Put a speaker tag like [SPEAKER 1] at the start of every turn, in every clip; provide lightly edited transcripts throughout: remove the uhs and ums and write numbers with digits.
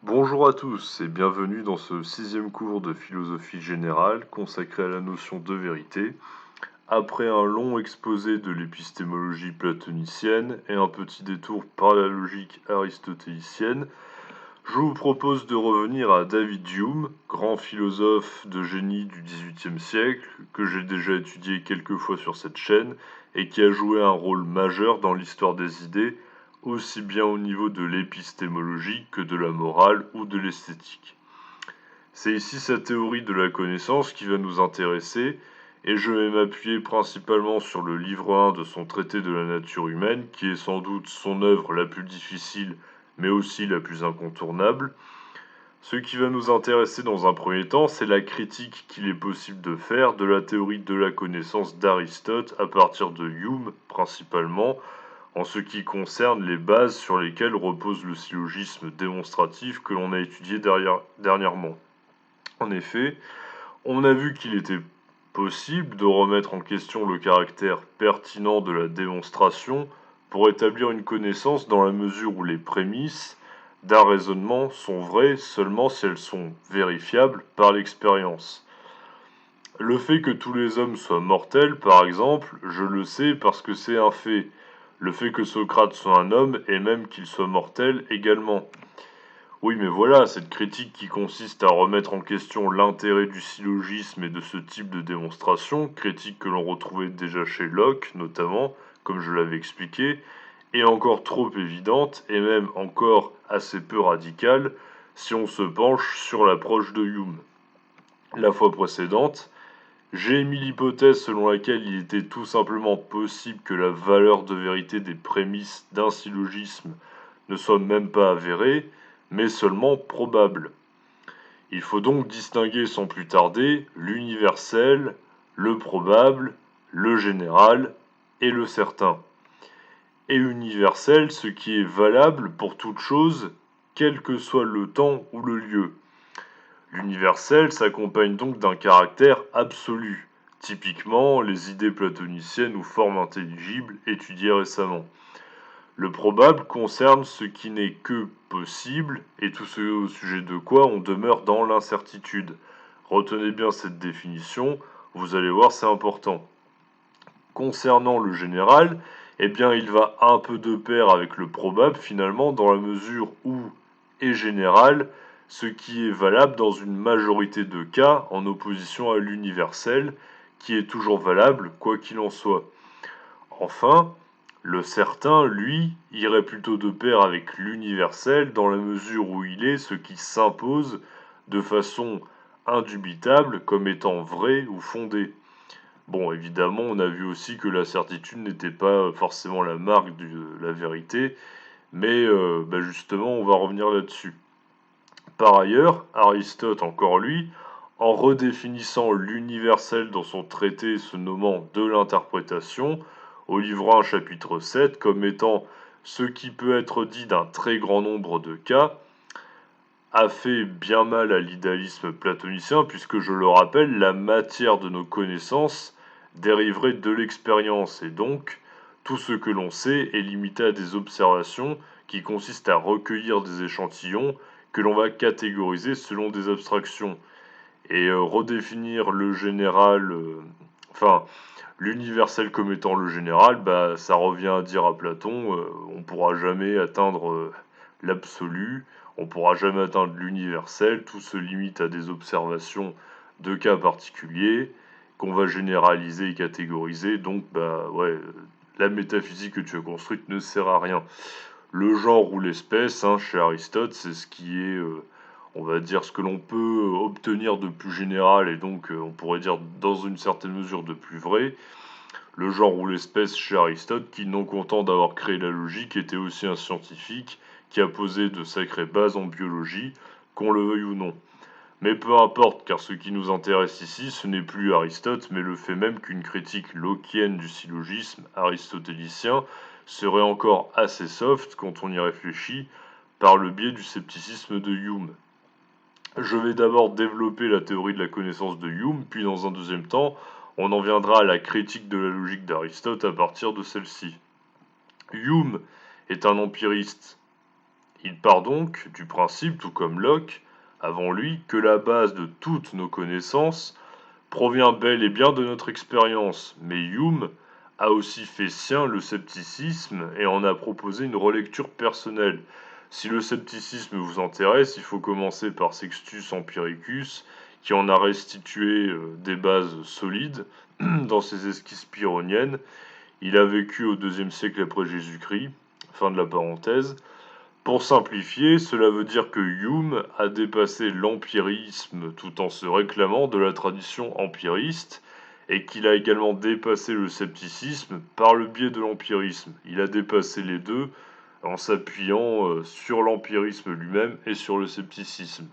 [SPEAKER 1] Bonjour à tous et bienvenue dans ce sixième cours de philosophie générale consacré à la notion de vérité. Après un long exposé de l'épistémologie platonicienne et un petit détour par la logique aristotélicienne, je vous propose de revenir à David Hume, grand philosophe de génie du XVIIIe siècle, que j'ai déjà étudié quelques fois sur cette chaîne et qui a joué un rôle majeur dans l'histoire des idées, aussi bien au niveau de l'épistémologie que de la morale ou de l'esthétique. C'est ici sa théorie de la connaissance qui va nous intéresser, et je vais m'appuyer principalement sur le livre 1 de son traité de la nature humaine, qui est sans doute son œuvre la plus difficile, mais aussi la plus incontournable. Ce qui va nous intéresser dans un premier temps, c'est la critique qu'il est possible de faire de la théorie de la connaissance d'Aristote à partir de Hume principalement, en ce qui concerne les bases sur lesquelles repose le syllogisme démonstratif que l'on a étudié dernièrement. En effet, on a vu qu'il était possible de remettre en question le caractère pertinent de la démonstration pour établir une connaissance dans la mesure où les prémices d'un raisonnement sont vraies seulement si elles sont vérifiables par l'expérience. Le fait que tous les hommes soient mortels, par exemple, je le sais parce que c'est un fait. Le fait que Socrate soit un homme et même qu'il soit mortel également. Oui, mais voilà, cette critique qui consiste à remettre en question l'intérêt du syllogisme et de ce type de démonstration, critique que l'on retrouvait déjà chez Locke notamment, comme je l'avais expliqué, est encore trop évidente et même encore assez peu radicale si on se penche sur l'approche de Hume. La fois précédente, j'ai émis l'hypothèse selon laquelle il était tout simplement possible que la valeur de vérité des prémices d'un syllogisme ne soit même pas avérée, mais seulement probable. Il faut donc distinguer sans plus tarder l'universel, le probable, le général et le certain. Et universel, ce qui est valable pour toute chose, quel que soit le temps ou le lieu. L'universel s'accompagne donc d'un caractère absolu, typiquement les idées platoniciennes ou formes intelligibles étudiées récemment. Le probable concerne ce qui n'est que possible et tout ce au sujet de quoi on demeure dans l'incertitude. Retenez bien cette définition, vous allez voir c'est important. Concernant le général, eh bien il va un peu de pair avec le probable finalement dans la mesure où est général ce qui est valable dans une majorité de cas en opposition à l'universel qui est toujours valable quoi qu'il en soit. Enfin, le certain, lui, irait plutôt de pair avec l'universel dans la mesure où il est ce qui s'impose de façon indubitable comme étant vrai ou fondé. Bon, évidemment, on a vu aussi que la certitude n'était pas forcément la marque de la vérité, mais justement, on va revenir là-dessus. Par ailleurs, Aristote, encore lui, en redéfinissant l'universel dans son traité se nommant de l'interprétation, au livre 1 chapitre 7, comme étant ce qui peut être dit d'un très grand nombre de cas, a fait bien mal à l'idéalisme platonicien, puisque je le rappelle, la matière de nos connaissances dériverait de l'expérience, et donc tout ce que l'on sait est limité à des observations qui consistent à recueillir des échantillons que l'on va catégoriser selon des abstractions. Et redéfinir le général, enfin l'universel comme étant le général, bah ça revient à dire à Platon, on pourra jamais atteindre l'absolu, on pourra jamais atteindre l'universel, tout se limite à des observations de cas particuliers qu'on va généraliser et catégoriser, donc bah ouais, la métaphysique que tu as construite ne sert à rien. Le genre ou l'espèce, hein, chez Aristote, c'est ce qui est, on va dire, ce que l'on peut obtenir de plus général et donc on pourrait dire dans une certaine mesure de plus vrai. Le genre ou l'espèce chez Aristote, qui non content d'avoir créé la logique, était aussi un scientifique qui a posé de sacrées bases en biologie, qu'on le veuille ou non. Mais peu importe, car ce qui nous intéresse ici, ce n'est plus Aristote, mais le fait même qu'une critique lockienne du syllogisme aristotélicien serait encore assez soft quand on y réfléchit, par le biais du scepticisme de Hume. Je vais d'abord développer la théorie de la connaissance de Hume, puis dans un deuxième temps, on en viendra à la critique de la logique d'Aristote à partir de celle-ci. Hume est un empiriste. Il part donc du principe, tout comme Locke, avant lui, que la base de toutes nos connaissances provient bel et bien de notre expérience, mais Hume a aussi fait sien le scepticisme et en a proposé une relecture personnelle. Si le scepticisme vous intéresse, il faut commencer par Sextus Empiricus, qui en a restitué des bases solides dans ses esquisses pyrrhoniennes. Il a vécu au IIe siècle après Jésus-Christ, fin de la parenthèse. Pour simplifier, cela veut dire que Hume a dépassé l'empirisme tout en se réclamant de la tradition empiriste et qu'il a également dépassé le scepticisme par le biais de l'empirisme. Il a dépassé les deux en s'appuyant sur l'empirisme lui-même et sur le scepticisme.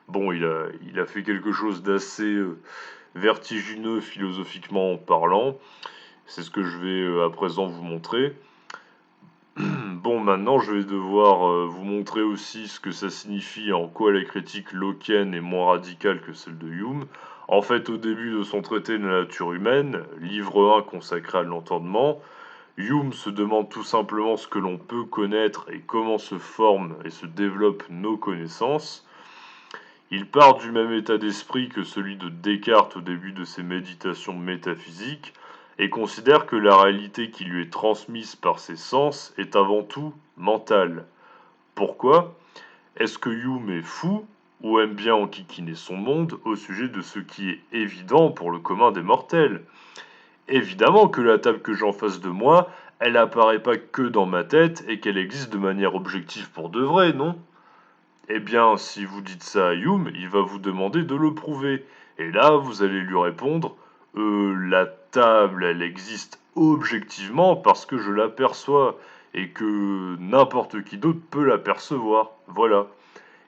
[SPEAKER 1] Bon, il a fait quelque chose d'assez vertigineux philosophiquement parlant. C'est ce que je vais à présent vous montrer. Bon, maintenant, je vais devoir vous montrer aussi ce que ça signifie, en quoi la critique lockienne est moins radicale que celle de Hume. En fait, au début de son traité de la nature humaine, livre 1 consacré à l'entendement, Hume se demande tout simplement ce que l'on peut connaître et comment se forment et se développent nos connaissances. Il part du même état d'esprit que celui de Descartes au début de ses méditations métaphysiques, et considère que la réalité qui lui est transmise par ses sens est avant tout mentale. Pourquoi? Est-ce que Hume est fou ou aime bien enquiquiner son monde au sujet de ce qui est évident pour le commun des mortels? Évidemment que la table que j'ai en face de moi, elle apparaît pas que dans ma tête et qu'elle existe de manière objective pour de vrai, non? Eh bien, si vous dites ça à Hume, il va vous demander de le prouver. Et là, vous allez lui répondre, la table, elle existe objectivement parce que je l'aperçois et que n'importe qui d'autre peut l'apercevoir. Voilà.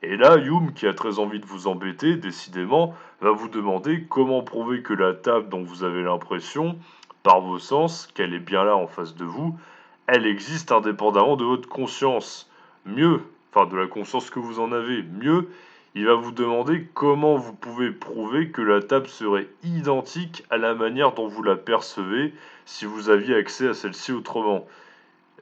[SPEAKER 1] Et là, Hume, qui a très envie de vous embêter, décidément, va vous demander comment prouver que la table dont vous avez l'impression, par vos sens, qu'elle est bien là en face de vous, elle existe indépendamment de votre conscience. Mieux, enfin de la conscience que vous en avez, mieux, il va vous demander comment vous pouvez prouver que la table serait identique à la manière dont vous la percevez si vous aviez accès à celle-ci autrement.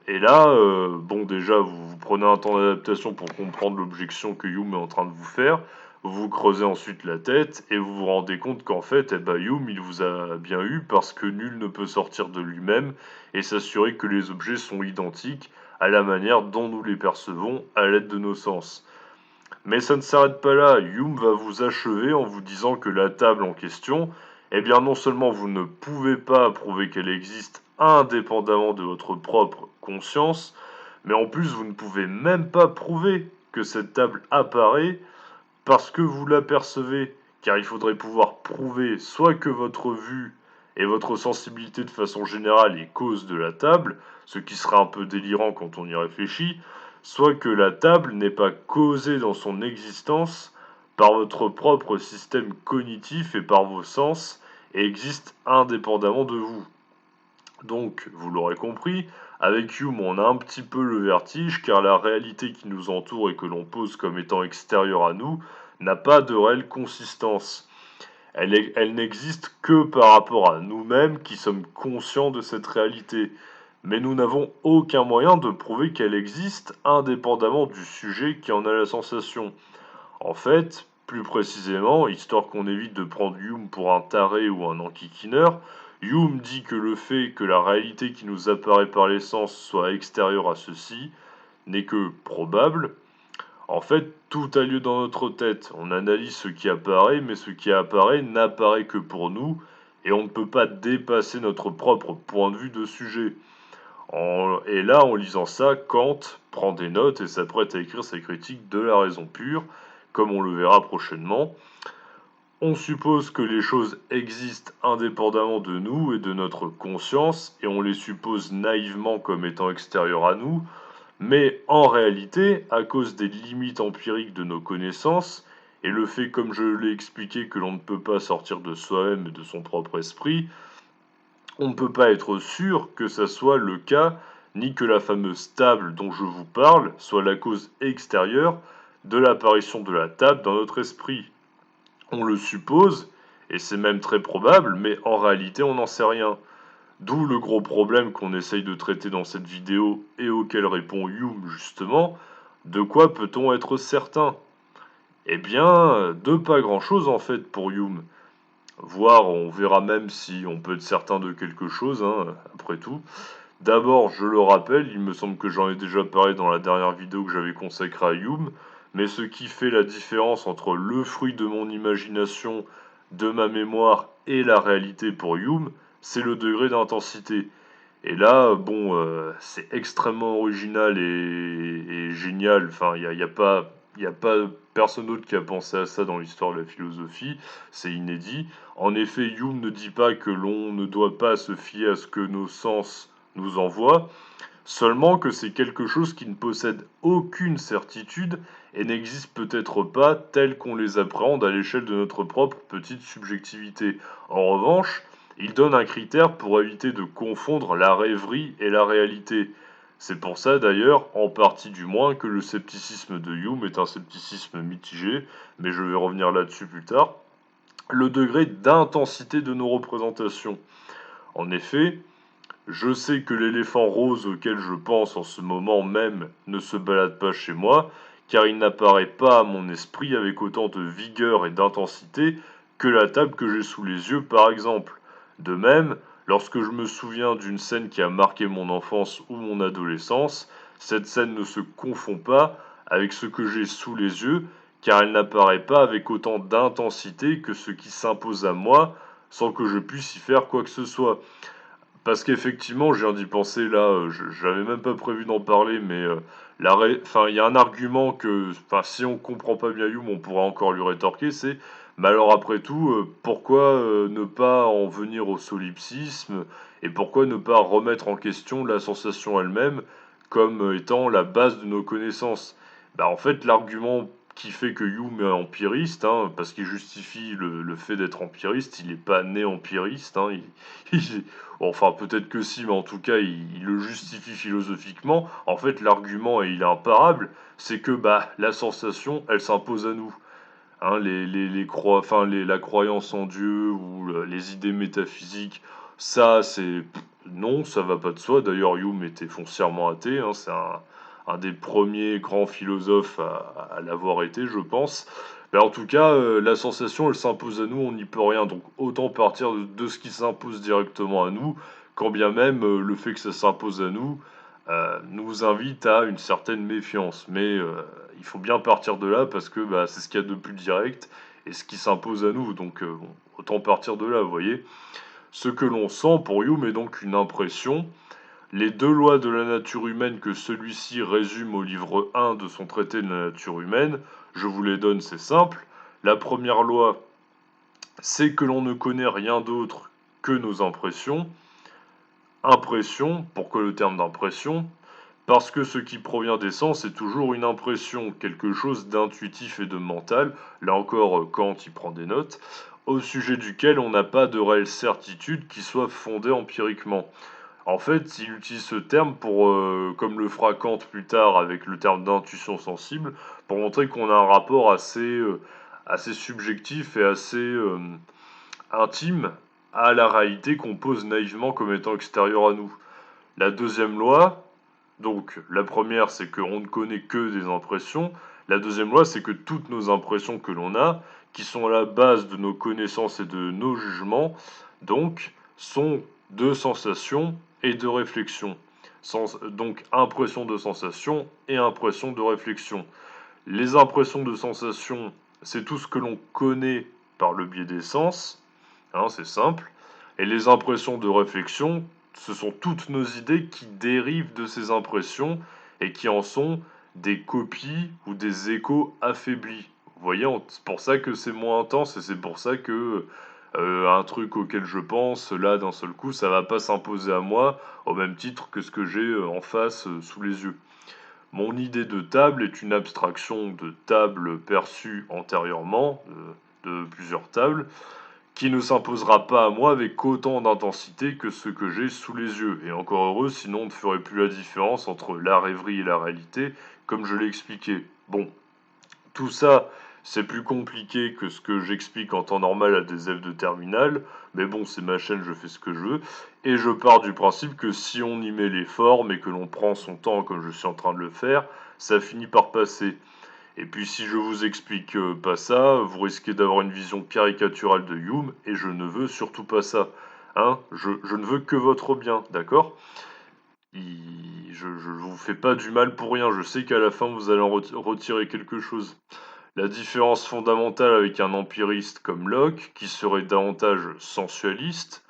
[SPEAKER 1] Et là, bon déjà, vous prenez un temps d'adaptation pour comprendre l'objection que Hume est en train de vous faire. Vous creusez ensuite la tête et vous vous rendez compte qu'en fait, eh ben, Hume, il vous a bien eu parce que nul ne peut sortir de lui-même et s'assurer que les objets sont identiques à la manière dont nous les percevons à l'aide de nos sens. Mais ça ne s'arrête pas là. Hume va vous achever en vous disant que la table en question, eh bien non seulement vous ne pouvez pas prouver qu'elle existe indépendamment de votre propre conscience, mais en plus vous ne pouvez même pas prouver que cette table apparaît parce que vous l'apercevez, car il faudrait pouvoir prouver soit que votre vue et votre sensibilité de façon générale est cause de la table, ce qui serait un peu délirant quand on y réfléchit, soit que la table n'est pas causée dans son existence par votre propre système cognitif et par vos sens, et existe indépendamment de vous. Donc, vous l'aurez compris, avec Hume, on a un petit peu le vertige, car la réalité qui nous entoure et que l'on pose comme étant extérieure à nous n'a pas de réelle consistance. Elle n'existe que par rapport à nous-mêmes qui sommes conscients de cette réalité. Mais nous n'avons aucun moyen de prouver qu'elle existe indépendamment du sujet qui en a la sensation. En fait, plus précisément, histoire qu'on évite de prendre Hume pour un taré ou un enquiquineur, Hume dit que le fait que la réalité qui nous apparaît par les sens soit extérieure à ceci n'est que probable. En fait, tout a lieu dans notre tête. On analyse ce qui apparaît, mais ce qui apparaît n'apparaît que pour nous, et on ne peut pas dépasser notre propre point de vue de sujet. Et là, en lisant ça, Kant prend des notes et s'apprête à écrire sa critique de la raison pure, comme on le verra prochainement. On suppose que les choses existent indépendamment de nous et de notre conscience, et on les suppose naïvement comme étant extérieures à nous, mais en réalité, à cause des limites empiriques de nos connaissances, et le fait, comme je l'ai expliqué, que l'on ne peut pas sortir de soi-même et de son propre esprit, on ne peut pas être sûr que ça soit le cas, ni que la fameuse table dont je vous parle soit la cause extérieure de l'apparition de la table dans notre esprit. On le suppose, et c'est même très probable, mais en réalité on n'en sait rien. D'où le gros problème qu'on essaye de traiter dans cette vidéo et auquel répond Hume justement, De quoi peut-on être certain? Eh bien, de pas grand-chose en fait pour Hume. Voire on verra même si on peut être certain de quelque chose, hein, après tout. D'abord, je le rappelle, il me semble que j'en ai déjà parlé dans la dernière vidéo que j'avais consacrée à Hume, mais ce qui fait la différence entre le fruit de mon imagination, de ma mémoire et la réalité pour Hume, c'est le degré d'intensité. Et là, bon, c'est extrêmement original et génial. Enfin, y a pas personne d'autre qui a pensé à ça dans l'histoire de la philosophie. C'est inédit. En effet, Hume ne dit pas que l'on ne doit pas se fier à ce que nos sens nous envoient, seulement que c'est quelque chose qui ne possède aucune certitude et n'existe peut-être pas tel qu'on les appréhende à l'échelle de notre propre petite subjectivité. En revanche, il donne un critère pour éviter de confondre la rêverie et la réalité. C'est pour ça d'ailleurs, en partie du moins, que le scepticisme de Hume est un scepticisme mitigé, mais je vais revenir là-dessus plus tard. Le degré d'intensité de nos représentations. En effet, je sais que l'éléphant rose auquel je pense en ce moment même ne se balade pas chez moi, car il n'apparaît pas à mon esprit avec autant de vigueur et d'intensité que la table que j'ai sous les yeux par exemple. De même, lorsque je me souviens d'une scène qui a marqué mon enfance ou mon adolescence, cette scène ne se confond pas avec ce que j'ai sous les yeux, car elle n'apparaît pas avec autant d'intensité que ce qui s'impose à moi sans que je puisse y faire quoi que ce soit. Parce qu'effectivement, je viens d'y penser là, j'avais même pas prévu d'en parler, mais enfin, il y a un argument que, enfin, si on comprend pas bien Hume, on pourra encore lui rétorquer, c'est, mais alors après tout, pourquoi ne pas en venir au solipsisme et pourquoi ne pas remettre en question la sensation elle-même comme étant la base de nos connaissances? Bah en fait, l'argument qui fait que Hume est empiriste, hein, parce qu'il justifie le fait d'être empiriste, il n'est pas né empiriste, hein, il, enfin, peut-être que si, mais en tout cas, il le justifie philosophiquement. En fait, l'argument, et il est imparable, c'est que bah, la sensation, elle s'impose à nous. Hein, enfin, la croyance en Dieu ou les idées métaphysiques, ça, c'est... Non, ça va pas de soi. D'ailleurs, Hume était foncièrement athée. Hein, c'est un des premiers grands philosophes à l'avoir été, je pense. Mais en tout cas, la sensation, elle s'impose à nous, on n'y peut rien. Donc autant partir de ce qui s'impose directement à nous, quand bien même le fait que ça s'impose à nous nous invite à une certaine méfiance. Mais il faut bien partir de là parce que bah, c'est ce qu'il y a de plus direct et ce qui s'impose à nous. Donc bon, autant partir de là, vous voyez. Ce que l'on sent pour Hume est donc une impression. Les deux lois de la nature humaine que celui-ci résume au livre 1 de son traité de la nature humaine, je vous les donne, c'est simple. La première loi, c'est que l'on ne connaît rien d'autre que nos impressions. Impression, pourquoi le terme d'impression? Parce que ce qui provient des sens est toujours une impression, quelque chose d'intuitif et de mental, là encore Kant y prend des notes, au sujet duquel on n'a pas de réelle certitude qui soit fondée empiriquement. En fait, il utilise ce terme pour, comme le fera Kant plus tard avec le terme d'intuition sensible, pour montrer qu'on a un rapport assez subjectif et assez intime à la réalité qu'on pose naïvement comme étant extérieure à nous. La deuxième loi, donc la première c'est qu'on ne connaît que des impressions, la deuxième loi c'est que toutes nos impressions que l'on a, qui sont à la base de nos connaissances et de nos jugements, donc sont de sensations et de réflexion. Donc impression de sensation et impression de réflexion. Les impressions de sensation, c'est tout ce que l'on connaît par le biais des sens, hein, c'est simple. Et les impressions de réflexion, ce sont toutes nos idées qui dérivent de ces impressions et qui en sont des copies ou des échos affaiblis. Vous voyez, c'est pour ça que c'est moins intense et c'est pour ça que un truc auquel je pense, là, d'un seul coup, ça va pas s'imposer à moi au même titre que ce que j'ai en face, sous les yeux. Mon idée de table est une abstraction de table perçue antérieurement, de plusieurs tables, qui ne s'imposera pas à moi avec autant d'intensité que ce que j'ai sous les yeux. Et encore heureux, sinon on ne ferait plus la différence entre la rêverie et la réalité, comme je l'ai expliqué. Bon, tout ça, c'est plus compliqué que ce que j'explique en temps normal à des élèves de terminale, mais bon, c'est ma chaîne, je fais ce que je veux. et je pars du principe que si on y met les formes et que l'on prend son temps comme je suis en train de le faire, ça finit par passer. Et puis si je vous explique pas ça, vous risquez d'avoir une vision caricaturale de Hume, et je ne veux surtout pas ça. Hein, je ne veux que votre bien, d'accord? Je vous fais pas du mal pour rien, je sais qu'à la fin vous allez en retirer quelque chose. La différence fondamentale avec un empiriste comme Locke, qui serait davantage sensualiste,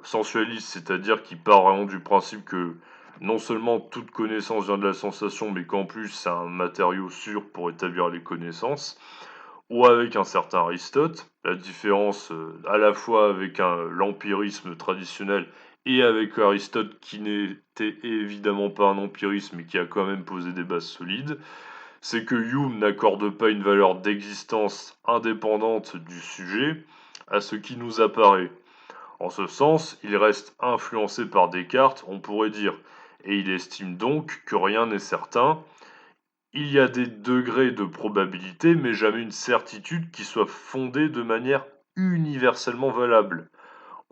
[SPEAKER 1] c'est-à-dire qui part vraiment du principe que non seulement toute connaissance vient de la sensation, mais qu'en plus c'est un matériau sûr pour établir les connaissances, ou avec un certain Aristote, la différence à la fois avec l'empirisme traditionnel et avec Aristote qui n'était évidemment pas un empirisme mais qui a quand même posé des bases solides, c'est que Hume n'accorde pas une valeur d'existence indépendante du sujet à ce qui nous apparaît. En ce sens, il reste influencé par Descartes, on pourrait dire, et il estime donc que rien n'est certain. Il y a des degrés de probabilité, mais jamais une certitude qui soit fondée de manière universellement valable.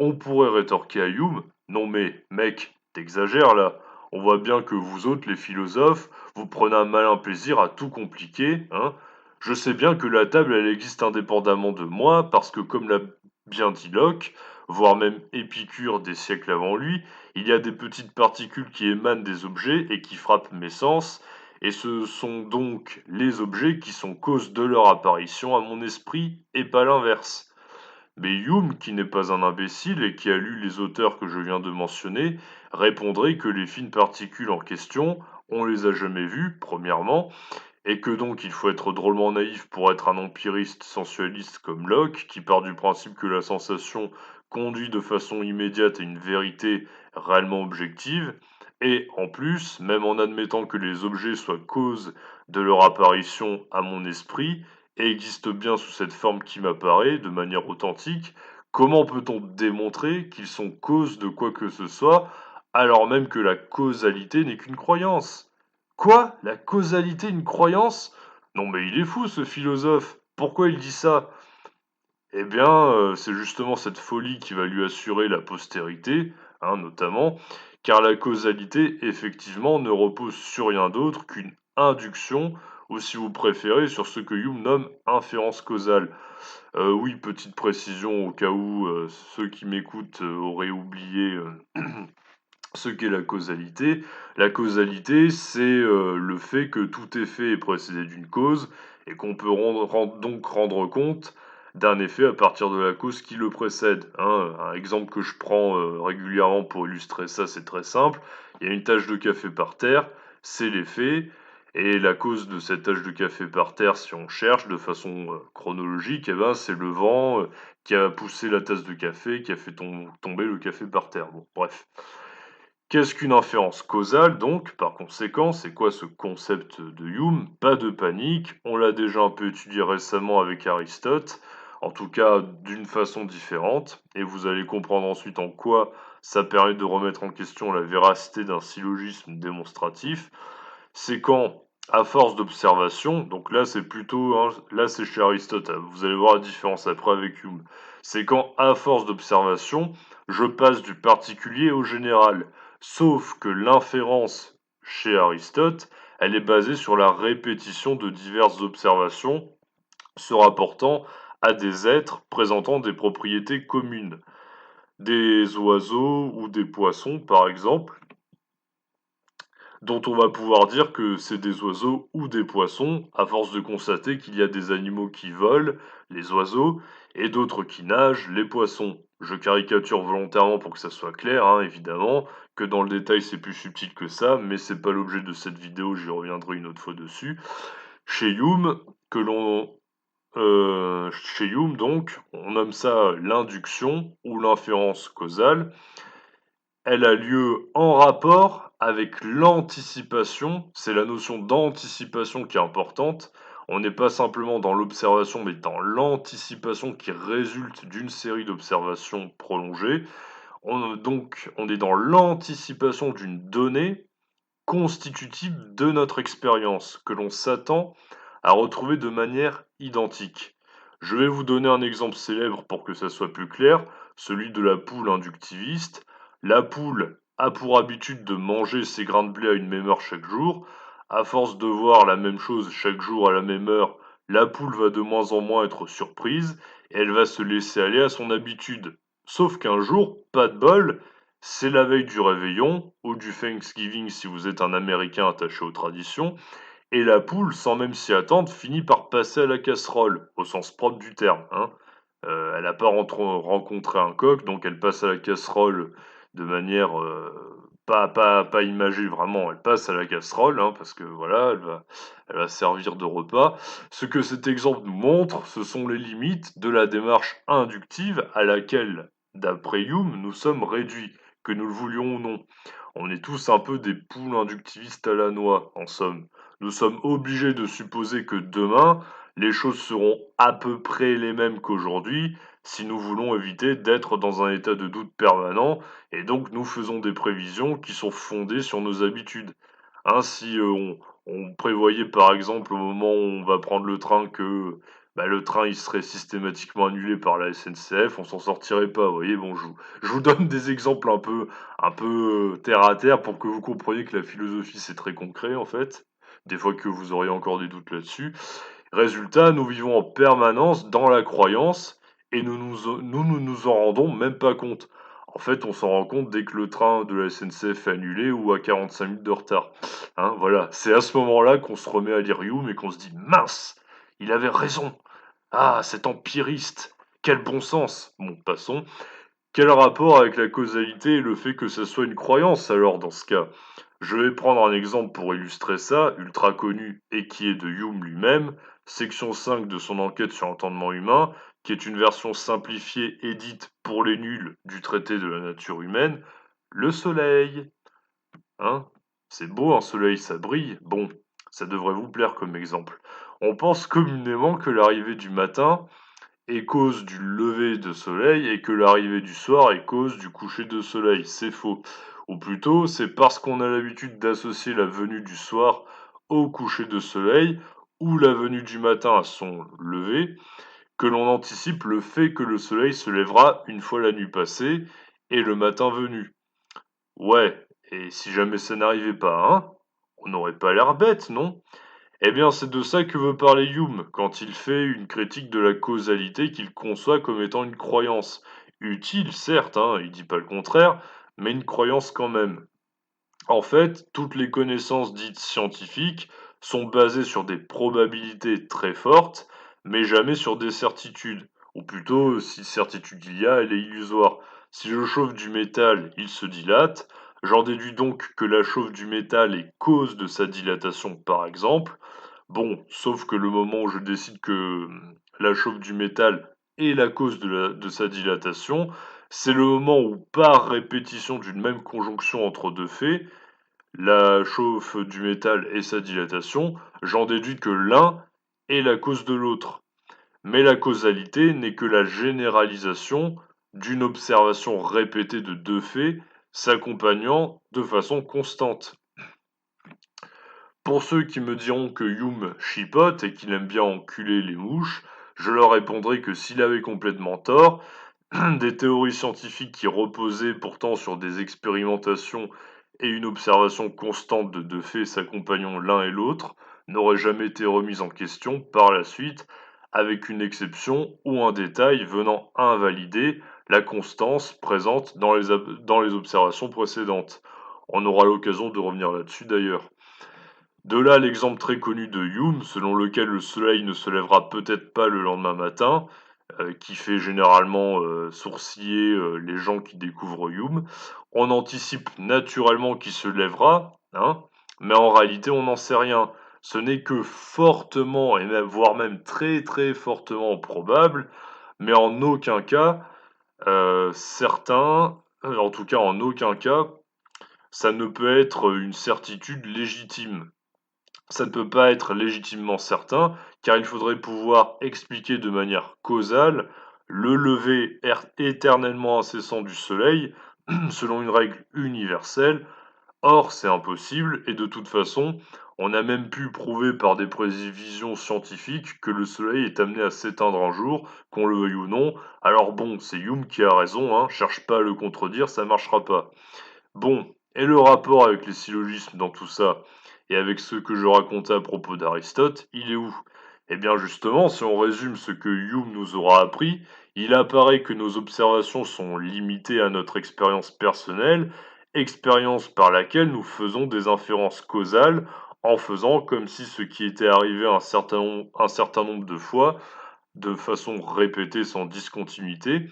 [SPEAKER 1] On pourrait rétorquer à Hume: non mais, mec, t'exagères là. On voit bien que vous autres, les philosophes, vous prenez un malin plaisir à tout compliquer, hein. Je sais bien que la table, elle existe indépendamment de moi, parce que comme l'a bien dit Locke, voire même Épicure des siècles avant lui, il y a des petites particules qui émanent des objets et qui frappent mes sens, et ce sont donc les objets qui sont cause de leur apparition à mon esprit, et pas l'inverse. Mais Hume, qui n'est pas un imbécile et qui a lu les auteurs que je viens de mentionner, répondrait que les fines particules en question, on les a jamais vues, premièrement, et que donc il faut être drôlement naïf pour être un empiriste sensualiste comme Locke, qui part du principe que la sensation conduit de façon immédiate à une vérité réellement objective, et en plus, même en admettant que les objets soient cause de leur apparition à mon esprit, et existent bien sous cette forme qui m'apparaît, de manière authentique, comment peut-on démontrer qu'ils sont cause de quoi que ce soit, alors même que la causalité n'est qu'une croyance? Quoi? La causalité, une croyance? Non mais il est fou ce philosophe. Pourquoi il dit ça? Eh bien, c'est justement cette folie qui va lui assurer la postérité, hein, notamment, car la causalité, effectivement, ne repose sur rien d'autre qu'une induction, ou si vous préférez, sur ce que Hume nomme inférence causale. Oui, petite précision au cas où ceux qui m'écoutent auraient oublié ce qu'est la causalité. La causalité, c'est le fait que tout effet est précédé d'une cause et qu'on peut donc rendre compte d'un effet à partir de la cause qui le précède, hein. Un exemple que je prends régulièrement pour illustrer ça, c'est très simple. Il y a une tache de café par terre, c'est l'effet, et la cause de cette tache de café par terre, si on cherche de façon chronologique, eh ben, c'est le vent qui a poussé la tasse de café, qui a fait tomber le café par terre. Bon, bref. Qu'est-ce qu'une inférence causale donc? Par conséquent, c'est quoi ce concept de Hume? Pas de panique, on l'a déjà un peu étudié récemment avec Aristote, en tout cas d'une façon différente, et vous allez comprendre ensuite en quoi ça permet de remettre en question la véracité d'un syllogisme démonstratif. C'est quand, à force d'observation, donc là c'est plutôt, hein, là c'est chez Aristote, hein, vous allez voir la différence après avec Hume, c'est quand, à force d'observation, je passe du particulier au général. Sauf que l'inférence chez Aristote, elle est basée sur la répétition de diverses observations se rapportant à des êtres présentant des propriétés communes. Des oiseaux ou des poissons, par exemple, dont on va pouvoir dire que c'est des oiseaux ou des poissons, à force de constater qu'il y a des animaux qui volent, les oiseaux, et d'autres qui nagent, les poissons. Je caricature volontairement pour que ça soit clair, hein, évidemment, que dans le détail c'est plus subtil que ça, mais c'est pas l'objet de cette vidéo, j'y reviendrai une autre fois dessus. Chez Hume, chez Hume donc, on nomme ça l'induction ou l'inférence causale. Elle a lieu en rapport avec l'anticipation, c'est la notion d'anticipation qui est importante. On n'est pas simplement dans l'observation, mais dans l'anticipation qui résulte d'une série d'observations prolongées. On est dans l'anticipation d'une donnée constitutive de notre expérience, que l'on s'attend à retrouver de manière identique. Je vais vous donner un exemple célèbre pour que ça soit plus clair, celui de la poule inductiviste. La poule a pour habitude de manger ses grains de blé à une même heure chaque jour. À force de voir la même chose chaque jour à la même heure, la poule va de moins en moins être surprise et elle va se laisser aller à son habitude. Sauf qu'un jour, pas de bol, c'est la veille du réveillon ou du Thanksgiving si vous êtes un Américain attaché aux traditions, et la poule, sans même s'y attendre, finit par passer à la casserole, au sens propre du terme, hein. Elle n'a pas rencontré un coq, donc elle passe à la casserole de manière, pas imagée vraiment, elle passe à la casserole, hein, parce que voilà, elle va servir de repas. Ce que cet exemple nous montre, ce sont les limites de la démarche inductive à laquelle, d'après Hume, nous sommes réduits, que nous le voulions ou non. On est tous un peu des poules inductivistes à la noix, en somme. Nous sommes obligés de supposer que demain, les choses seront à peu près les mêmes qu'aujourd'hui, si nous voulons éviter d'être dans un état de doute permanent, et donc nous faisons des prévisions qui sont fondées sur nos habitudes. Hein, si on prévoyait par exemple au moment où on va prendre le train que bah, le train il serait systématiquement annulé par la SNCF, on s'en sortirait pas. Vous voyez, bon, je vous donne des exemples un peu terre à terre pour que vous compreniez que la philosophie c'est très concret en fait. Des fois que vous auriez encore des doutes là-dessus. Résultat, nous vivons en permanence dans la croyance et nous nous en rendons même pas compte. En fait, on s'en rend compte dès que le train de la SNCF est annulé ou à 45 minutes de retard. Hein, voilà, c'est à ce moment-là qu'on se remet à lire Hume et qu'on se dit mince, il avait raison. Ah, cet empiriste, quel bon sens. Bon, passons. Quel rapport avec la causalité et le fait que ça soit une croyance alors dans ce cas? Je vais prendre un exemple pour illustrer ça, ultra connu et qui est de Hume lui-même, section 5 de son enquête sur l'entendement humain, qui est une version simplifiée édite pour les nuls du traité de la nature humaine, le soleil. Hein? C'est beau un soleil, ça brille. Bon, ça devrait vous plaire comme exemple. On pense communément que l'arrivée du matin est cause du lever de soleil et que l'arrivée du soir est cause du coucher de soleil. C'est faux. Ou plutôt, c'est parce qu'on a l'habitude d'associer la venue du soir au coucher de soleil ou la venue du matin à son lever que l'on anticipe le fait que le soleil se lèvera une fois la nuit passée et le matin venu. Ouais, et si jamais ça n'arrivait pas, hein? On n'aurait pas l'air bête, non? Eh bien, c'est de ça que veut parler Hume quand il fait une critique de la causalité qu'il conçoit comme étant une croyance. Utile, certes, hein, il dit pas le contraire, mais une croyance quand même. En fait, toutes les connaissances dites scientifiques sont basées sur des probabilités très fortes, mais jamais sur des certitudes. Ou plutôt, si certitude il y a, elle est illusoire. Si je chauffe du métal, il se dilate. J'en déduis donc que la chauffe du métal est cause de sa dilatation, par exemple. Bon, sauf que le moment où je décide que la chauffe du métal est la cause de sa dilatation, c'est le moment où, par répétition d'une même conjonction entre deux faits, la chauffe du métal et sa dilatation, j'en déduis que l'un est la cause de l'autre. Mais la causalité n'est que la généralisation d'une observation répétée de deux faits s'accompagnant de façon constante. Pour ceux qui me diront que Hume chipote et qu'il aime bien enculer les mouches, je leur répondrai que s'il avait complètement tort, des théories scientifiques qui reposaient pourtant sur des expérimentations et une observation constante de deux faits s'accompagnant l'un et l'autre n'auraient jamais été remises en question par la suite, avec une exception ou un détail venant invalider la constance présente dans les observations précédentes. On aura l'occasion de revenir là-dessus d'ailleurs. De là l'exemple très connu de Hume, selon lequel le soleil ne se lèvera peut-être pas le lendemain matin, qui fait généralement sourciller les gens qui découvrent Hume. On anticipe naturellement qu'il se lèvera, hein, mais en réalité on n'en sait rien. Ce n'est que fortement, et même, voire même très très fortement probable, mais en aucun cas certain, en tout cas en aucun cas, ça ne peut être une certitude légitime. Ça ne peut pas être légitimement certain, car il faudrait pouvoir expliquer de manière causale le lever éternellement incessant du soleil, selon une règle universelle. Or, c'est impossible, et de toute façon, On a même pu prouver par des prévisions scientifiques que le Soleil est amené à s'éteindre un jour, qu'on le veuille ou non. Alors bon, c'est Hume qui a raison, hein, cherche pas à le contredire, ça marchera pas. Bon, et le rapport avec les syllogismes dans tout ça, et avec ce que je racontais à propos d'Aristote, il est où? Eh bien justement, si on résume ce que Hume nous aura appris, il apparaît que nos observations sont limitées à notre expérience personnelle, expérience par laquelle nous faisons des inférences causales, en faisant comme si ce qui était arrivé un certain nombre de fois, de façon répétée sans discontinuité,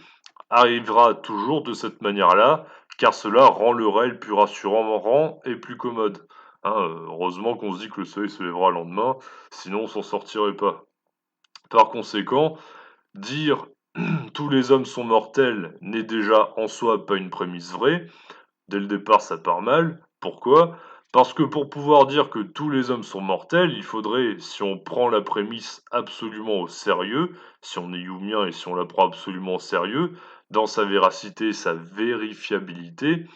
[SPEAKER 1] arrivera toujours de cette manière-là, car cela rend le réel plus rassurant et plus commode. Hein, heureusement qu'on se dit que le soleil se lèvera le lendemain, sinon on s'en sortirait pas. Par conséquent, dire tous les hommes sont mortels n'est déjà en soi pas une prémisse vraie. Dès le départ, ça part mal. Pourquoi? Parce que pour pouvoir dire que tous les hommes sont mortels, il faudrait, si on prend la prémisse absolument au sérieux, si on est Youmien et si on la prend absolument au sérieux, dans sa véracité, sa vérifiabilité,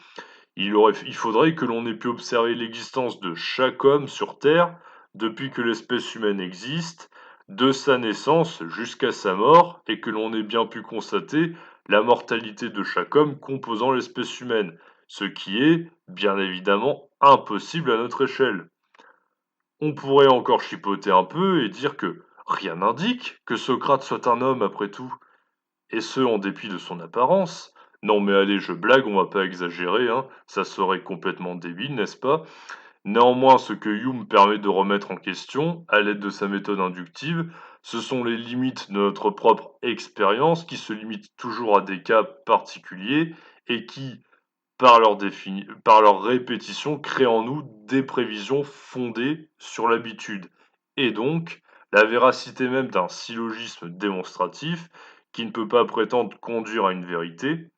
[SPEAKER 1] il faudrait que l'on ait pu observer l'existence de chaque homme sur Terre depuis que l'espèce humaine existe, de sa naissance jusqu'à sa mort, et que l'on ait bien pu constater la mortalité de chaque homme composant l'espèce humaine, ce qui est, bien évidemment, impossible à notre échelle. On pourrait encore chipoter un peu et dire que rien n'indique que Socrate soit un homme après tout, et ce en dépit de son apparence. Non mais allez, je blague, on va pas exagérer, hein, ça serait complètement débile, n'est-ce pas? Néanmoins, ce que Hume permet de remettre en question, à l'aide de sa méthode inductive, ce sont les limites de notre propre expérience qui se limitent toujours à des cas particuliers et qui, par leur répétition, créent en nous des prévisions fondées sur l'habitude. Et donc, la véracité même d'un syllogisme démonstratif, qui ne peut pas prétendre conduire à une vérité,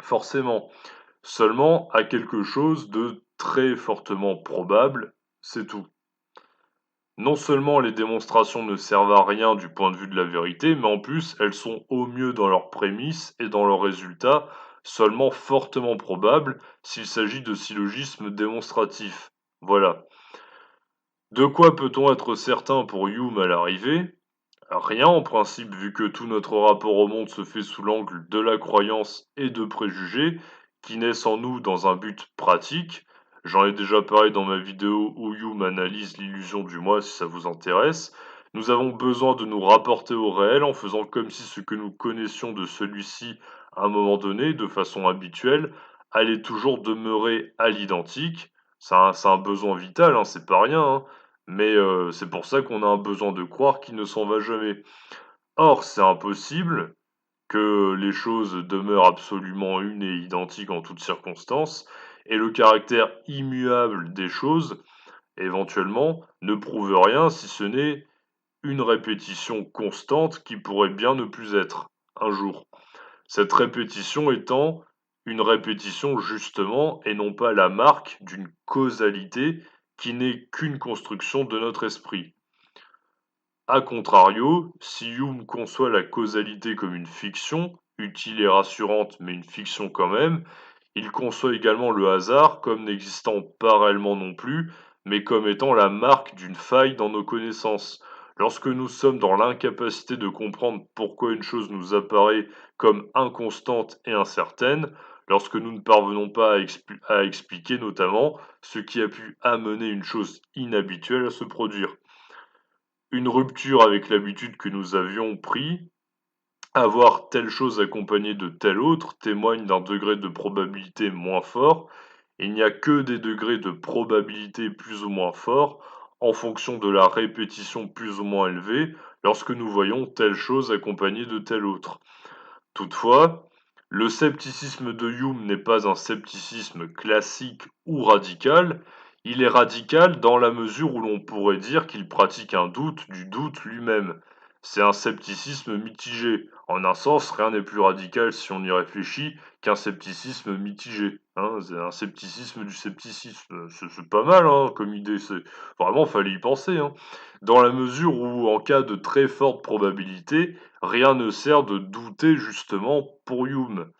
[SPEAKER 1] forcément, seulement à quelque chose de très fortement probable, c'est tout. Non seulement les démonstrations ne servent à rien du point de vue de la vérité, mais en plus elles sont au mieux dans leurs prémices et dans leurs résultats seulement fortement probables s'il s'agit de syllogismes démonstratifs. Voilà. De quoi peut-on être certain pour Hume à l'arrivée? Rien en principe, vu que tout notre rapport au monde se fait sous l'angle de la croyance et de préjugés qui naissent en nous dans un but pratique. J'en ai déjà parlé dans ma vidéo où Hume analyse l'illusion du moi si ça vous intéresse. Nous avons besoin de nous rapporter au réel en faisant comme si ce que nous connaissions de celui-ci à un moment donné, de façon habituelle, allait toujours demeurer à l'identique. C'est un besoin vital, hein, c'est pas rien, hein. Mais c'est pour ça qu'on a un besoin de croire qu'il ne s'en va jamais. Or, c'est impossible que les choses demeurent absolument une et identiques en toutes circonstances, et le caractère immuable des choses, éventuellement, ne prouve rien si ce n'est une répétition constante qui pourrait bien ne plus être, un jour. Cette répétition étant une répétition justement et non pas la marque d'une causalité qui n'est qu'une construction de notre esprit. A contrario, si Hume conçoit la causalité comme une fiction, utile et rassurante mais une fiction quand même, il conçoit également le hasard comme n'existant pas réellement non plus, mais comme étant la marque d'une faille dans nos connaissances. Lorsque nous sommes dans l'incapacité de comprendre pourquoi une chose nous apparaît comme inconstante et incertaine, lorsque nous ne parvenons pas à expliquer notamment ce qui a pu amener une chose inhabituelle à se produire. Une rupture avec l'habitude que nous avions pris, avoir telle chose accompagnée de telle autre témoigne d'un degré de probabilité moins fort. Il n'y a que des degrés de probabilité plus ou moins forts en fonction de la répétition plus ou moins élevée lorsque nous voyons telle chose accompagnée de telle autre. Toutefois, le scepticisme de Hume n'est pas un scepticisme classique ou radical, il est radical dans la mesure où l'on pourrait dire qu'il pratique un doute du doute lui-même. C'est un scepticisme mitigé. En un sens, rien n'est plus radical si on y réfléchit qu'un scepticisme mitigé. Hein, c'est un scepticisme du scepticisme. C'est pas mal hein, comme idée. Vraiment, fallait y penser. Hein. Dans la mesure où, en cas de très forte probabilité, rien ne sert de douter justement pour Hume.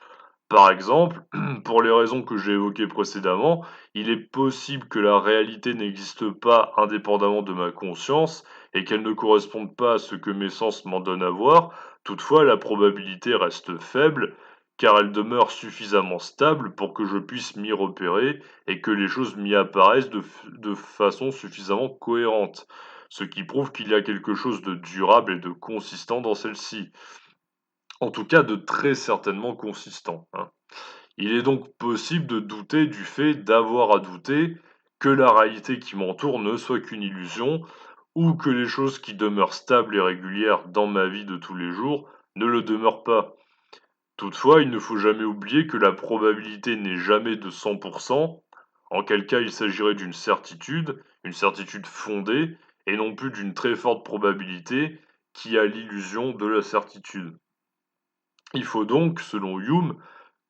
[SPEAKER 1] Par exemple, pour les raisons que j'ai évoquées précédemment, il est possible que la réalité n'existe pas indépendamment de ma conscience et qu'elle ne corresponde pas à ce que mes sens m'en donnent à voir. Toutefois, la probabilité reste faible car elle demeure suffisamment stable pour que je puisse m'y repérer et que les choses m'y apparaissent de façon suffisamment cohérente, ce qui prouve qu'il y a quelque chose de durable et de consistant dans celle-ci. En tout cas, de très certainement consistant, hein. Il est donc possible de douter du fait d'avoir à douter que la réalité qui m'entoure ne soit qu'une illusion, ou que les choses qui demeurent stables et régulières dans ma vie de tous les jours ne le demeurent pas. Toutefois, il ne faut jamais oublier que la probabilité n'est jamais de 100%, en quel cas il s'agirait d'une certitude, une certitude fondée, et non plus d'une très forte probabilité qui a l'illusion de la certitude. Il faut donc, selon Hume,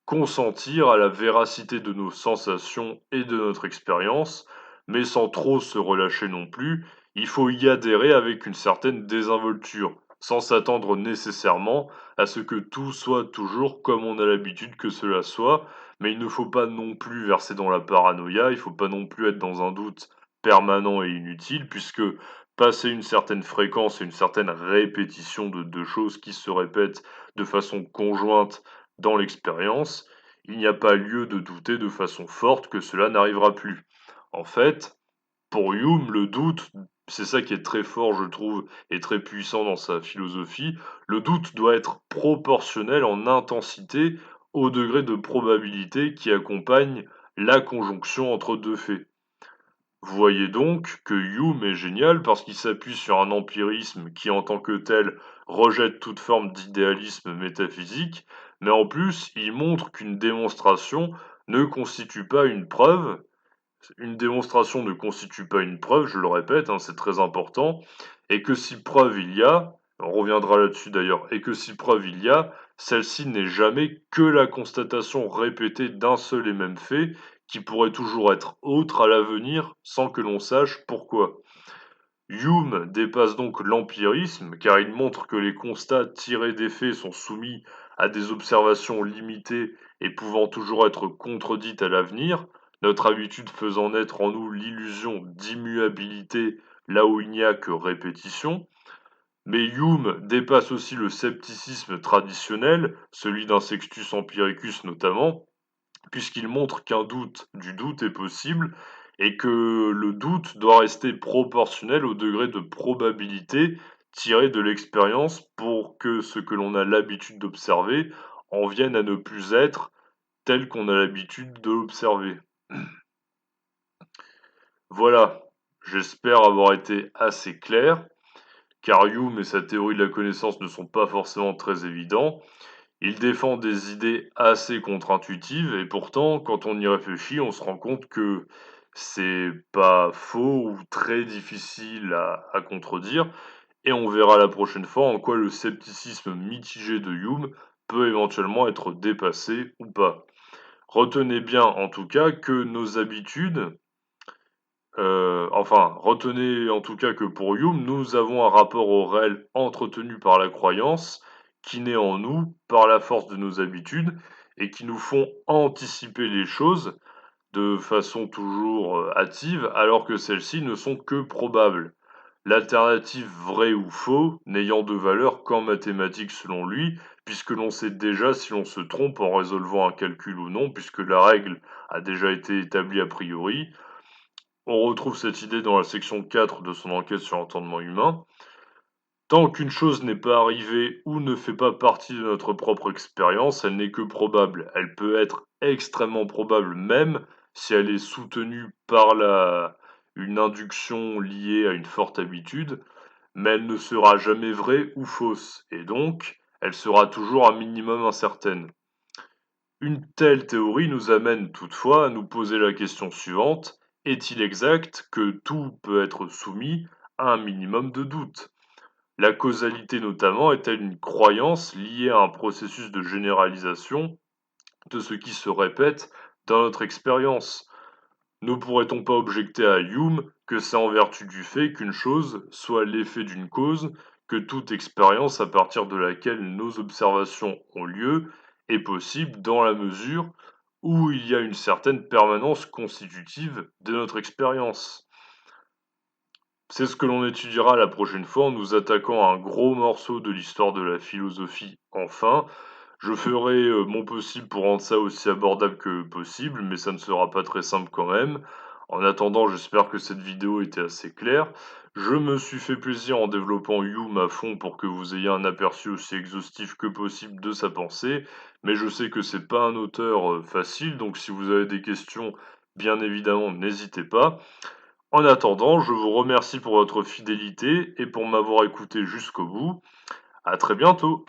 [SPEAKER 1] consentir à la véracité de nos sensations et de notre expérience, mais sans trop se relâcher non plus. Il faut y adhérer avec une certaine désinvolture, sans s'attendre nécessairement à ce que tout soit toujours comme on a l'habitude que cela soit, mais il ne faut pas non plus verser dans la paranoïa, il ne faut pas non plus être dans un doute permanent et inutile, puisque passer une certaine fréquence et une certaine répétition de choses qui se répètent de façon conjointe dans l'expérience, il n'y a pas lieu de douter de façon forte que cela n'arrivera plus. En fait, pour Hume, le doute, c'est ça qui est très fort, je trouve, et très puissant dans sa philosophie, le doute doit être proportionnel en intensité au degré de probabilité qui accompagne la conjonction entre deux faits. Vous voyez donc que Hume est génial parce qu'il s'appuie sur un empirisme qui, en tant que tel, rejette toute forme d'idéalisme métaphysique, mais en plus, il montre qu'une démonstration ne constitue pas une preuve. Une démonstration ne constitue pas une preuve, je le répète, hein, c'est très important, et que si preuve il y a, on reviendra là-dessus d'ailleurs, et que si preuve il y a, celle-ci n'est jamais que la constatation répétée d'un seul et même fait, qui pourrait toujours être autre à l'avenir sans que l'on sache pourquoi. Hume dépasse donc l'empirisme, car il montre que les constats tirés des faits sont soumis à des observations limitées et pouvant toujours être contredites à l'avenir, notre habitude faisant naître en nous l'illusion d'immuabilité là où il n'y a que répétition. Mais Hume dépasse aussi le scepticisme traditionnel, celui d'un Sextus Empiricus notamment, puisqu'il montre qu'un doute du doute est possible et que le doute doit rester proportionnel au degré de probabilité tiré de l'expérience pour que ce que l'on a l'habitude d'observer en vienne à ne plus être tel qu'on a l'habitude de l'observer. Voilà, j'espère avoir été assez clair, car Hume et sa théorie de la connaissance ne sont pas forcément très évidents. Il défend des idées assez contre-intuitives et pourtant, quand on y réfléchit, on se rend compte que c'est pas faux ou très difficile à contredire et on verra la prochaine fois en quoi le scepticisme mitigé de Hume peut éventuellement être dépassé ou pas. Retenez bien en tout cas que nos habitudes, retenez en tout cas que pour Hume, nous avons un rapport au réel entretenu par la croyance, qui naît en nous par la force de nos habitudes et qui nous font anticiper les choses de façon toujours hâtive, alors que celles-ci ne sont que probables. L'alternative vrai ou faux n'ayant de valeur qu'en mathématiques selon lui, puisque l'on sait déjà si l'on se trompe en résolvant un calcul ou non, puisque la règle a déjà été établie a priori. On retrouve cette idée dans la section 4 de son enquête sur l'entendement humain. Tant qu'une chose n'est pas arrivée ou ne fait pas partie de notre propre expérience, elle n'est que probable. Elle peut être extrêmement probable même si elle est soutenue par une induction liée à une forte habitude, mais elle ne sera jamais vraie ou fausse, et donc elle sera toujours un minimum incertaine. Une telle théorie nous amène toutefois à nous poser la question suivante: est-il exact que tout peut être soumis à un minimum de doute? La causalité notamment est-elle une croyance liée à un processus de généralisation de ce qui se répète dans notre expérience? Ne pourrait-on pas objecter à Hume que c'est en vertu du fait qu'une chose soit l'effet d'une cause que toute expérience à partir de laquelle nos observations ont lieu est possible dans la mesure où il y a une certaine permanence constitutive de notre expérience. C'est ce que l'on étudiera la prochaine fois en nous attaquant à un gros morceau de l'histoire de la philosophie enfin. Je ferai mon possible pour rendre ça aussi abordable que possible, mais ça ne sera pas très simple quand même. En attendant, j'espère que cette vidéo était assez claire. Je me suis fait plaisir en développant Hume à fond pour que vous ayez un aperçu aussi exhaustif que possible de sa pensée, mais je sais que c'est pas un auteur facile, donc si vous avez des questions, bien évidemment, n'hésitez pas. En attendant, je vous remercie pour votre fidélité et pour m'avoir écouté jusqu'au bout. À très bientôt!